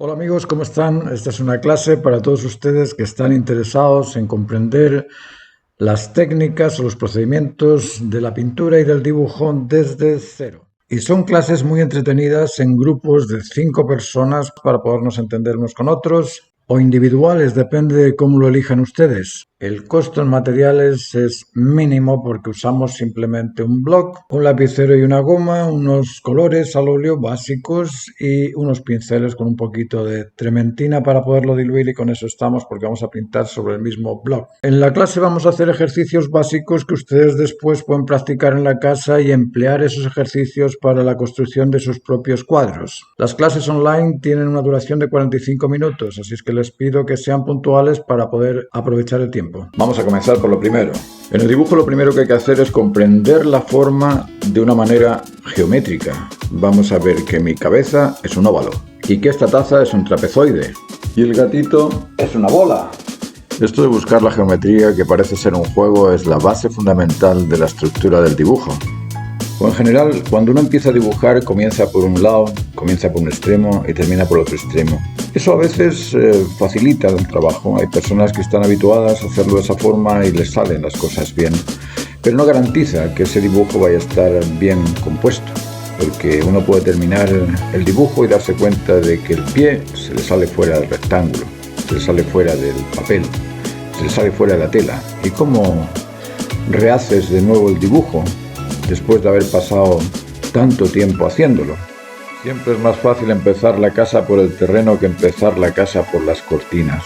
Hola amigos, ¿cómo están? Esta es una clase para todos ustedes que están interesados en comprender las técnicas o los procedimientos de la pintura y del dibujo desde cero. Y son clases muy entretenidas en grupos de 5 personas para podernos entender unos con otros o individuales, depende de cómo lo elijan ustedes. El costo en materiales es mínimo porque usamos simplemente un bloc, un lapicero y una goma, unos colores al óleo básicos y unos pinceles con un poquito de trementina para poderlo diluir, y con eso estamos porque vamos a pintar sobre el mismo bloc. En la clase vamos a hacer ejercicios básicos que ustedes después pueden practicar en la casa y emplear esos ejercicios para la construcción de sus propios cuadros. Las clases online tienen una duración de 45 minutos, así es que les pido que sean puntuales para poder aprovechar el tiempo. Vamos a comenzar por lo primero. En el dibujo lo primero que hay que hacer es comprender la forma de una manera geométrica. Vamos a ver que mi cabeza es un óvalo y que esta taza es un trapezoide y el gatito es una bola. Esto de buscar la geometría, que parece ser un juego, es la base fundamental de la estructura del dibujo. O en general, cuando uno empieza a dibujar, comienza por un lado, comienza por un extremo y termina por otro extremo. Eso a veces facilita el trabajo. Hay personas que están habituadas a hacerlo de esa forma y les salen las cosas bien, pero no garantiza que ese dibujo vaya a estar bien compuesto, porque uno puede terminar el dibujo y darse cuenta de que el pie se le sale fuera del rectángulo, se le sale fuera del papel, se le sale fuera de la tela. ¿Y cómo rehaces de nuevo el dibujo después de haber pasado tanto tiempo haciéndolo? Siempre es más fácil empezar la casa por el terreno que empezar la casa por las cortinas.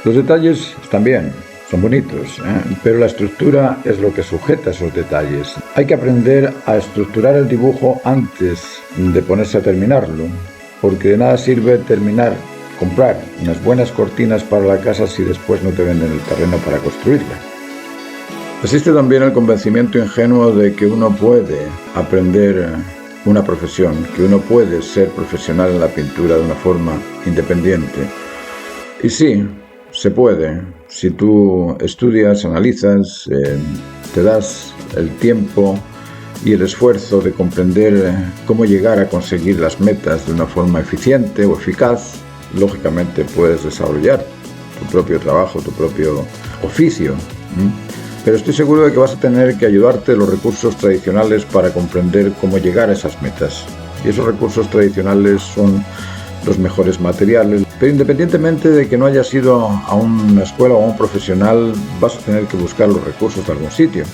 Los detalles están bien, son bonitos, pero la estructura es lo que sujeta esos detalles. Hay que aprender a estructurar el dibujo antes de ponerse a terminarlo, porque de nada sirve comprar unas buenas cortinas para la casa si después no te venden el terreno para construirla. Existe también el convencimiento ingenuo de que uno puede aprender una profesión, que uno puede ser profesional en la pintura de una forma independiente. Y sí, se puede. Si tú estudias, analizas, te das el tiempo y el esfuerzo de comprender cómo llegar a conseguir las metas de una forma eficiente o eficaz, lógicamente puedes desarrollar tu propio trabajo, tu propio oficio. Pero estoy seguro de que vas a tener que ayudarte de los recursos tradicionales para comprender cómo llegar a esas metas. Y esos recursos tradicionales son los mejores materiales. Pero independientemente de que no hayas ido a una escuela o a un profesional, vas a tener que buscar los recursos de algún sitio.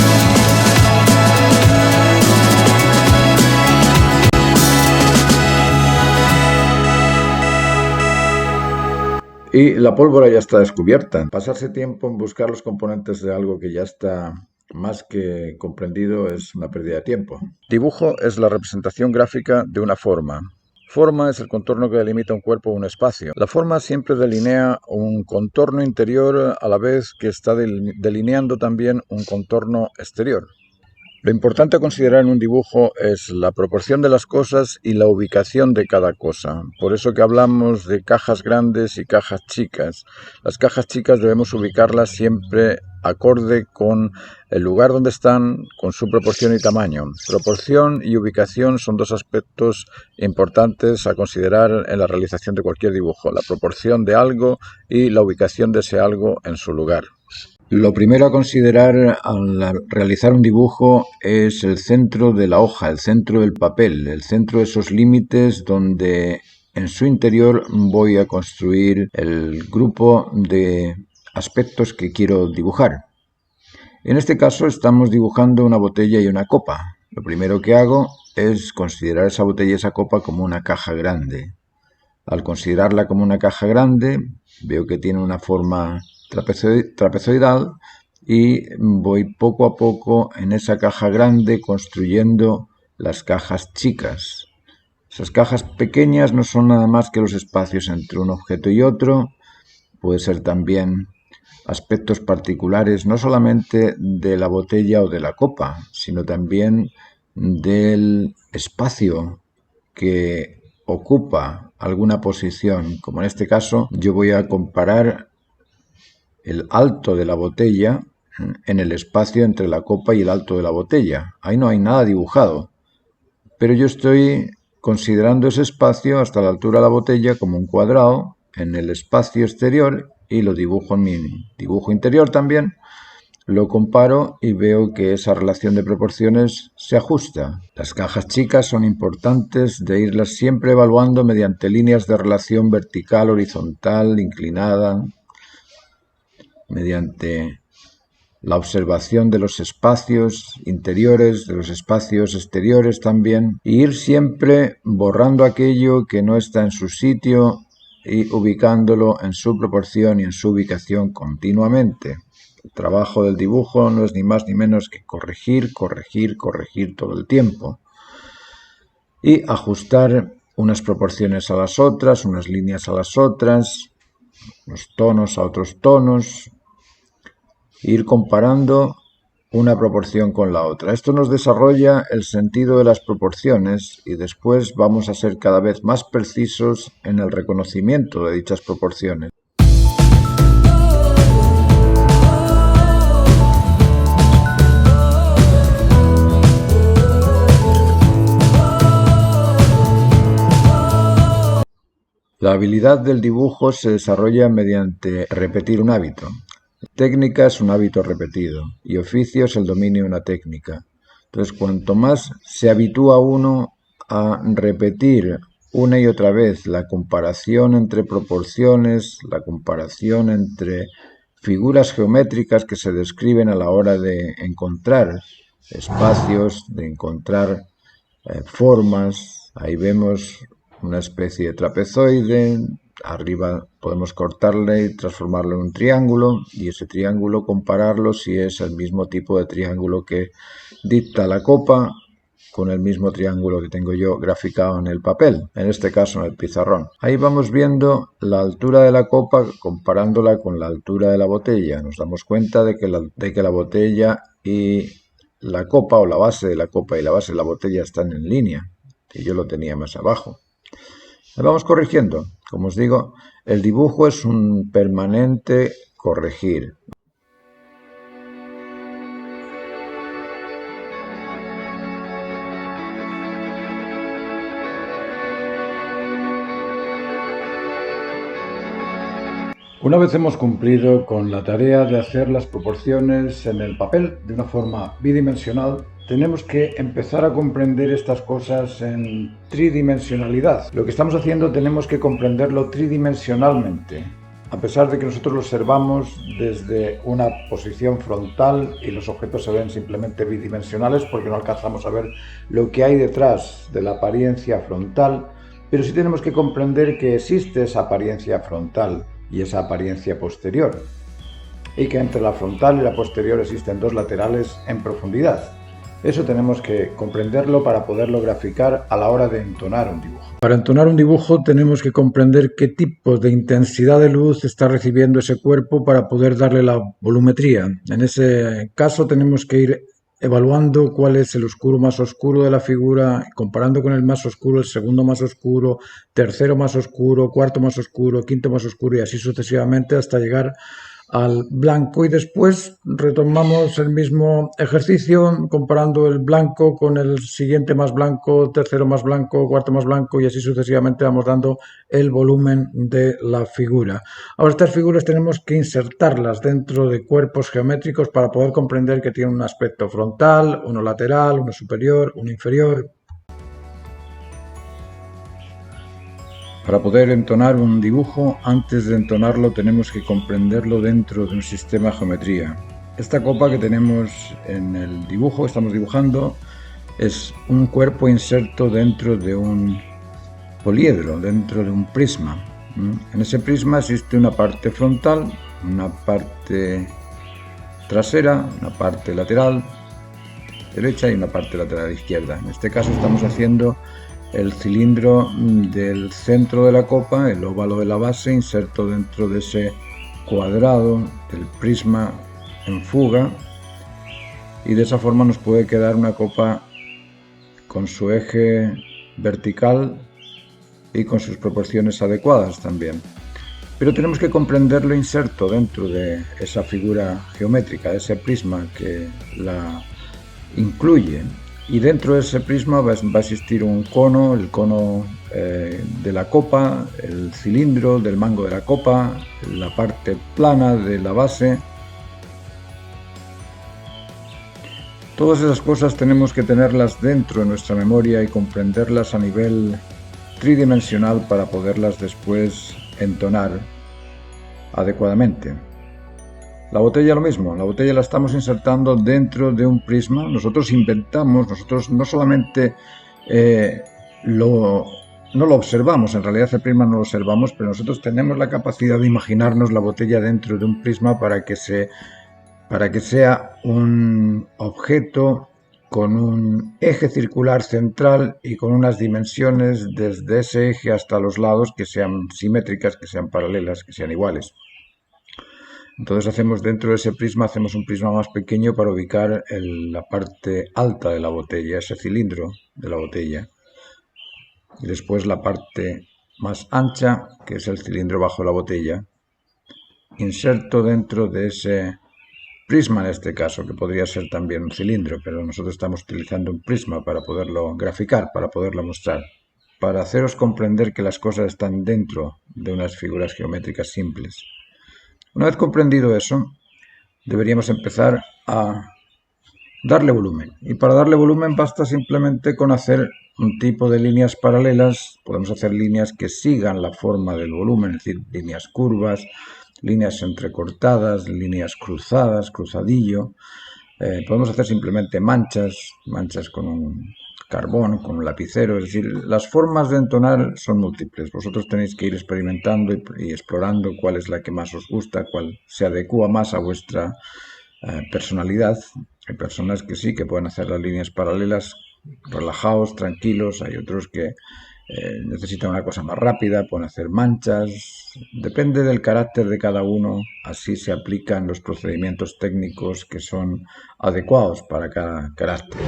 Y la pólvora ya está descubierta. Pasarse tiempo en buscar los componentes de algo que ya está más que comprendido es una pérdida de tiempo. Dibujo es la representación gráfica de una forma. Forma es el contorno que delimita un cuerpo o un espacio. La forma siempre delinea un contorno interior a la vez que está delineando también un contorno exterior. Lo importante a considerar en un dibujo es la proporción de las cosas y la ubicación de cada cosa. Por eso que hablamos de cajas grandes y cajas chicas. Las cajas chicas debemos ubicarlas siempre acorde con el lugar donde están, con su proporción y tamaño. Proporción y ubicación son dos aspectos importantes a considerar en la realización de cualquier dibujo. La proporción de algo y la ubicación de ese algo en su lugar. Lo primero a considerar al realizar un dibujo es el centro de la hoja, el centro del papel, el centro de esos límites donde en su interior voy a construir el grupo de aspectos que quiero dibujar. En este caso estamos dibujando una botella y una copa. Lo primero que hago es considerar esa botella y esa copa como una caja grande. Al considerarla como una caja grande, veo que tiene una forma trapezoidal y voy poco a poco en esa caja grande construyendo las cajas chicas. Esas cajas pequeñas no son nada más que los espacios entre un objeto y otro. Puede ser también aspectos particulares no solamente de la botella o de la copa, sino también del espacio que ocupa alguna posición. Como en este caso, yo voy a comparar el alto de la botella en el espacio entre la copa y el alto de la botella. Ahí no hay nada dibujado, pero yo estoy considerando ese espacio hasta la altura de la botella como un cuadrado en el espacio exterior y lo dibujo en mi dibujo interior también. Lo comparo y veo que esa relación de proporciones se ajusta. Las cajas chicas son importantes de irlas siempre evaluando mediante líneas de relación vertical, horizontal, inclinada, mediante la observación de los espacios interiores, de los espacios exteriores también, y ir siempre borrando aquello que no está en su sitio y ubicándolo en su proporción y en su ubicación continuamente. El trabajo del dibujo no es ni más ni menos que corregir todo el tiempo y ajustar unas proporciones a las otras, unas líneas a las otras, unos tonos a otros tonos, ir comparando una proporción con la otra. Esto nos desarrolla el sentido de las proporciones y después vamos a ser cada vez más precisos en el reconocimiento de dichas proporciones. La habilidad del dibujo se desarrolla mediante repetir un hábito. Técnica es un hábito repetido y oficio es el dominio de una técnica. Entonces, cuanto más se habitúa uno a repetir una y otra vez la comparación entre proporciones, la comparación entre figuras geométricas que se describen a la hora de encontrar espacios, de encontrar formas, ahí vemos una especie de trapezoide, arriba podemos cortarle y transformarlo en un triángulo y ese triángulo compararlo si es el mismo tipo de triángulo que dicta la copa con el mismo triángulo que tengo yo graficado en el papel, en este caso en el pizarrón. Ahí vamos viendo la altura de la copa comparándola con la altura de la botella. Nos damos cuenta de que la botella y la copa o la base de la copa y la base de la botella están en línea y yo lo tenía más abajo. Vamos corrigiendo. Como os digo, el dibujo es un permanente corregir. Una vez hemos cumplido con la tarea de hacer las proporciones en el papel de una forma bidimensional, tenemos que empezar a comprender estas cosas en tridimensionalidad. Lo que estamos haciendo tenemos que comprenderlo tridimensionalmente, a pesar de que nosotros lo observamos desde una posición frontal y los objetos se ven simplemente bidimensionales porque no alcanzamos a ver lo que hay detrás de la apariencia frontal, pero sí tenemos que comprender que existe esa apariencia frontal y esa apariencia posterior, y que entre la frontal y la posterior existen dos laterales en profundidad. Eso tenemos que comprenderlo para poderlo graficar a la hora de entonar un dibujo. Para entonar un dibujo tenemos que comprender qué tipo de intensidad de luz está recibiendo ese cuerpo para poder darle la volumetría. En ese caso tenemos que ir evaluando cuál es el oscuro más oscuro de la figura, comparando con el más oscuro, el segundo más oscuro, tercero más oscuro, cuarto más oscuro, quinto más oscuro y así sucesivamente hasta llegar al blanco y después retomamos el mismo ejercicio comparando el blanco con el siguiente más blanco, tercero más blanco, cuarto más blanco y así sucesivamente vamos dando el volumen de la figura. Ahora estas figuras tenemos que insertarlas dentro de cuerpos geométricos para poder comprender que tienen un aspecto frontal, uno lateral, uno superior, uno inferior. Para poder entonar un dibujo, antes de entonarlo tenemos que comprenderlo dentro de un sistema de geometría. Esta copa que tenemos en el dibujo que estamos dibujando es un cuerpo inserto dentro de un poliedro, dentro de un prisma. En ese prisma existe una parte frontal, una parte trasera, una parte lateral derecha y una parte lateral izquierda. En este caso estamos haciendo el cilindro del centro de la copa, el óvalo de la base, inserto dentro de ese cuadrado del prisma en fuga y de esa forma nos puede quedar una copa con su eje vertical y con sus proporciones adecuadas también. Pero tenemos que comprenderlo inserto dentro de esa figura geométrica, de ese prisma que la incluye. Y dentro de ese prisma va a existir un cono, el cono de la copa, el cilindro del mango de la copa, la parte plana de la base. Todas esas cosas tenemos que tenerlas dentro de nuestra memoria y comprenderlas a nivel tridimensional para poderlas después entonar adecuadamente. La botella lo mismo, la botella la estamos insertando dentro de un prisma. Nosotros no solamente no lo observamos, en realidad el prisma no lo observamos, pero nosotros tenemos la capacidad de imaginarnos la botella dentro de un prisma para que sea un objeto con un eje circular central y con unas dimensiones desde ese eje hasta los lados que sean simétricas, que sean paralelas, que sean iguales. Entonces hacemos dentro de ese prisma, hacemos un prisma más pequeño para ubicar la parte alta de la botella, ese cilindro de la botella. Y después la parte más ancha, que es el cilindro bajo la botella. Inserto dentro de ese prisma en este caso, que podría ser también un cilindro, pero nosotros estamos utilizando un prisma para poderlo graficar, para poderlo mostrar, para haceros comprender que las cosas están dentro de unas figuras geométricas simples. Una vez comprendido eso, deberíamos empezar a darle volumen. Y para darle volumen basta simplemente con hacer un tipo de líneas paralelas. Podemos hacer líneas que sigan la forma del volumen, es decir, líneas curvas, líneas entrecortadas, líneas cruzadas, cruzadillo. Podemos hacer simplemente manchas con un carbón, con un lapicero. Es decir, las formas de entonar son múltiples. Vosotros tenéis que ir experimentando y explorando cuál es la que más os gusta, cuál se adecua más a vuestra personalidad. Hay personas que sí, que pueden hacer las líneas paralelas relajados, tranquilos. Hay otros que necesitan una cosa más rápida, pueden hacer manchas. Depende del carácter de cada uno, así se aplican los procedimientos técnicos que son adecuados para cada carácter.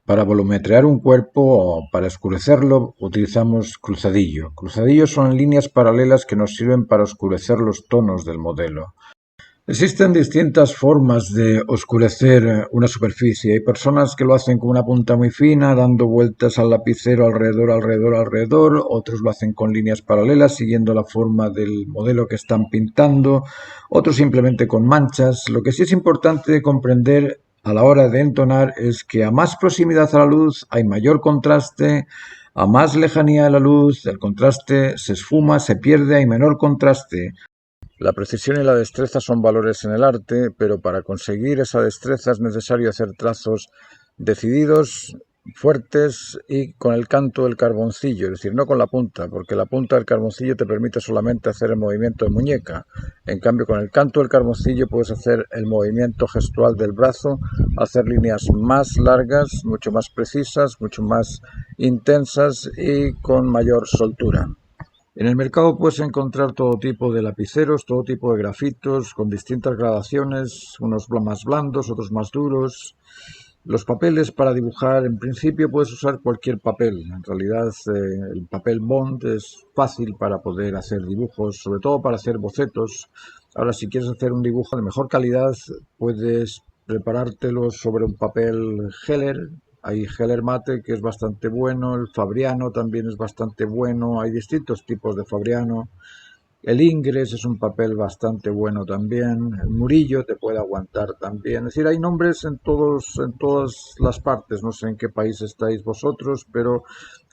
Para volumetrear un cuerpo o para oscurecerlo utilizamos cruzadillo. Cruzadillos son líneas paralelas que nos sirven para oscurecer los tonos del modelo. Existen distintas formas de oscurecer una superficie. Hay personas que lo hacen con una punta muy fina, dando vueltas al lapicero alrededor. Otros lo hacen con líneas paralelas, siguiendo la forma del modelo que están pintando. Otros simplemente con manchas. Lo que sí es importante comprender a la hora de entonar es que a más proximidad a la luz hay mayor contraste, a más lejanía de la luz el contraste se esfuma, se pierde, hay menor contraste. La precisión y la destreza son valores en el arte, pero para conseguir esa destreza es necesario hacer trazos decididos, fuertes y con el canto del carboncillo, es decir, no con la punta, porque la punta del carboncillo te permite solamente hacer el movimiento de muñeca. En cambio, con el canto del carboncillo puedes hacer el movimiento gestual del brazo, hacer líneas más largas, mucho más precisas, mucho más intensas y con mayor soltura. En el mercado puedes encontrar todo tipo de lapiceros, todo tipo de grafitos con distintas gradaciones, unos más blandos, otros más duros. Los papeles para dibujar, en principio puedes usar cualquier papel. En realidad el papel Bond es fácil para poder hacer dibujos, sobre todo para hacer bocetos. Ahora, si quieres hacer un dibujo de mejor calidad, puedes preparártelo sobre un papel Heller. Hay Heller Mate, que es bastante bueno, el Fabriano también es bastante bueno, hay distintos tipos de Fabriano. El Ingres es un papel bastante bueno también, el Murillo te puede aguantar también. Es decir, hay nombres en todas las partes, no sé en qué país estáis vosotros, pero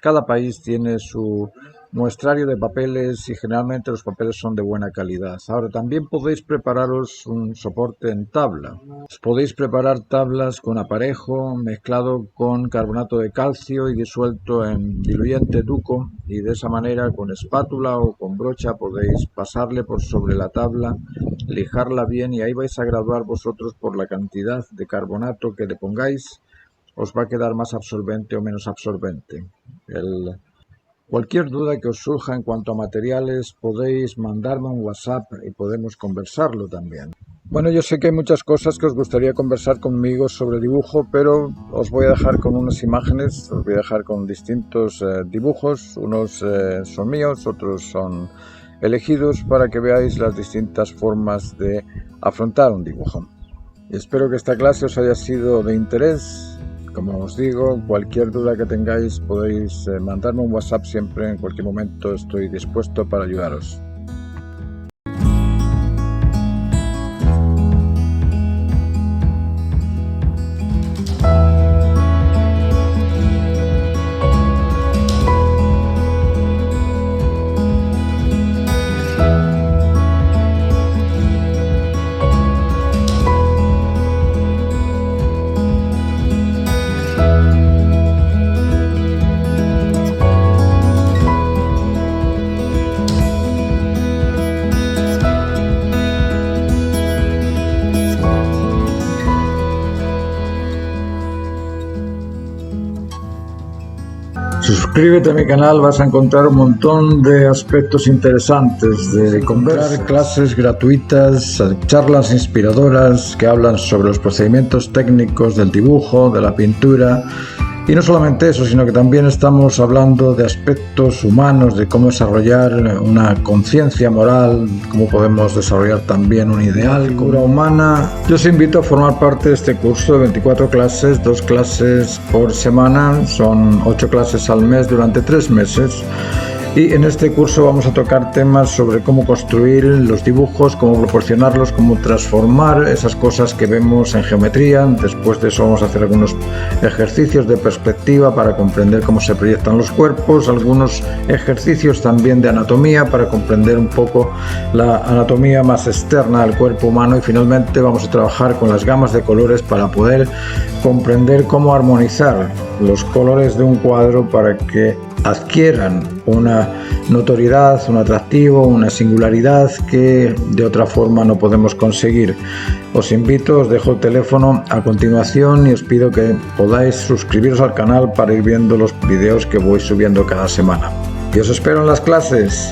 cada país tiene su muestrario de papeles y generalmente los papeles son de buena calidad. Ahora, también podéis prepararos un soporte en tabla. Podéis preparar tablas con aparejo mezclado con carbonato de calcio y disuelto en diluyente Duco, y de esa manera con espátula o con brocha podéis pasarle por sobre la tabla, lijarla bien y ahí vais a graduar vosotros por la cantidad de carbonato que le pongáis. os va a quedar más absorbente o menos absorbente. Cualquier duda que os surja en cuanto a materiales podéis mandarme un WhatsApp y podemos conversarlo también. Bueno, yo sé que hay muchas cosas que os gustaría conversar conmigo sobre dibujo, pero os voy a dejar con unas imágenes, os voy a dejar con distintos dibujos, unos son míos, otros son elegidos para que veáis las distintas formas de afrontar un dibujo. Y espero que esta clase os haya sido de interés. Como os digo, cualquier duda que tengáis podéis mandarme un WhatsApp siempre, en cualquier momento estoy dispuesto para ayudaros. Suscríbete a mi canal, vas a encontrar un montón de aspectos interesantes, de comprar clases gratuitas, charlas inspiradoras que hablan sobre los procedimientos técnicos del dibujo, de la pintura. Y no solamente eso, sino que también estamos hablando de aspectos humanos, de cómo desarrollar una conciencia moral, cómo podemos desarrollar también un ideal, figura humana. Yo os invito a formar parte de este curso de 24 clases, 2 clases por semana, son 8 clases al mes durante 3 meses. Y en este curso vamos a tocar temas sobre cómo construir los dibujos, cómo proporcionarlos, cómo transformar esas cosas que vemos en geometría. Después de eso vamos a hacer algunos ejercicios de perspectiva para comprender cómo se proyectan los cuerpos, algunos ejercicios también de anatomía para comprender un poco la anatomía más externa del cuerpo humano, y finalmente vamos a trabajar con las gamas de colores para poder comprender cómo armonizar los colores de un cuadro para que adquieran una notoriedad, un atractivo, una singularidad que de otra forma no podemos conseguir. Os invito, os dejo el teléfono a continuación y os pido que podáis suscribiros al canal para ir viendo los vídeos que voy subiendo cada semana. Y os espero en las clases.